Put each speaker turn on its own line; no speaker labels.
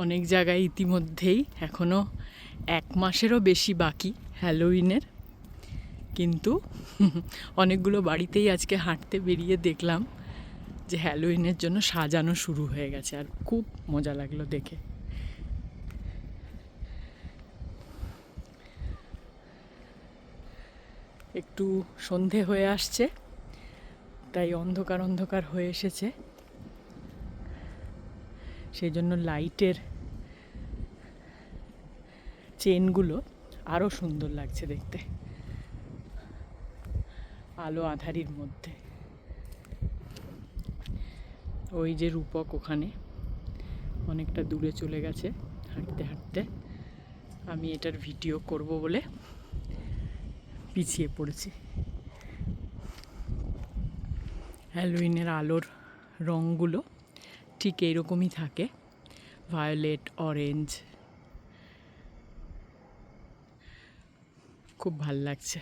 অনেক জায়গায় ইতিমধ্যেই এখনও 1 মাসেরও বেশি বাকি হ্যালোউইনের, কিন্তু অনেকগুলো বাড়িতেই আজকে হাঁটতে বেরিয়ে দেখলাম যে হ্যালোউইনের জন্য সাজানো শুরু হয়ে গেছে, আর খুব মজা লাগলো দেখে। একটু সন্ধে হয়ে আসছে, তাই অন্ধকার অন্ধকার হয়ে এসেছে, সেই জন্য লাইটের চেনগুলো আরও সুন্দর লাগছে দেখতে আলো আঁধারির মধ্যে। ওই যে রূপক ওখানে অনেকটা দূরে চলে গেছে হাঁটতে হাঁটতে। আমি এটার ভিডিও করব বলে পিছিয়ে পড়েছি। হ্যালোউইনের আলোর রঙগুলো ঠিক এইরকমই থাকে, ভায়োলেট, অরেঞ্জ, খুব ভাল লাগছে।